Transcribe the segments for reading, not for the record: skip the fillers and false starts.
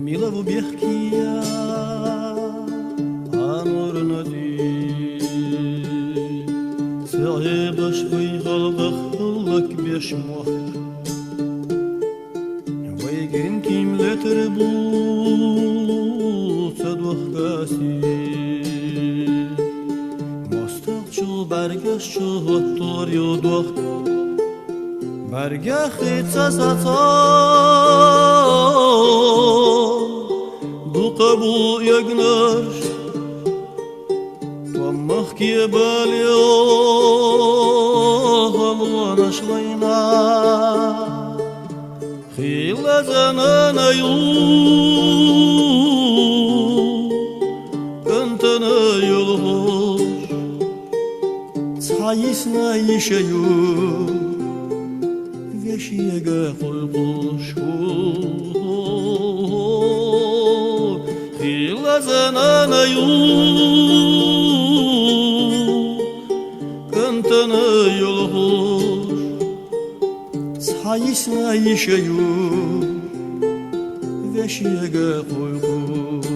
Mila bu bihkiya anur nadi Se'ebash uy ghalbakh lak bishmuh Waygin kim letter bu sadwakh gasi Mostaqchu bargashchu hattor yodwakh Bargakh tsasata قبو يقنر ومخكي باليوه الله نشلينا خيل زمان يوم انت نيلهوش تعيسنا يشيو وشيقا قلقوش زنانا يوم كنت نيلهوش صحيسنا يشيو وشيقا قلقوش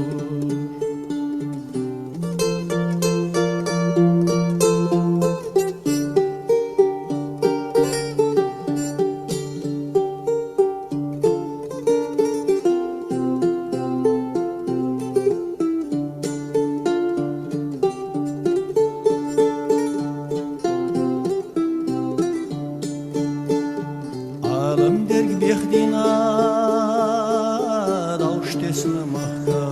Alam derg biehdina daushtesna mahka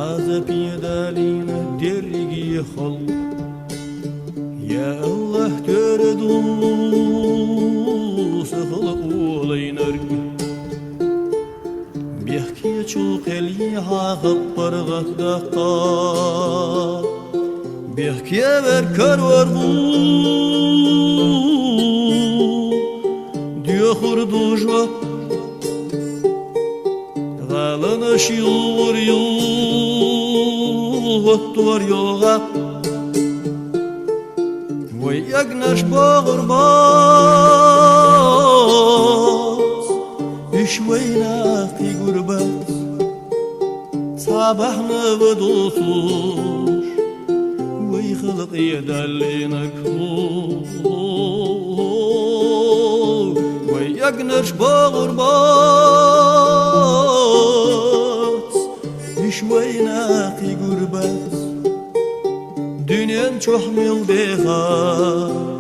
Aza piedalina dergi khol Ya Allah töredu sahla ulaynar Bihki çok eli ha ghappar ghadqa Bihki ver karwardu خردوجا غالنا شيور يوغتور يوغا ويقناش بغرباس إشوينا في قرباس صابحنا ودوسوش ويخلق يدلينا يقنرش بغربات شوينا في قربات دنيا تحمل بها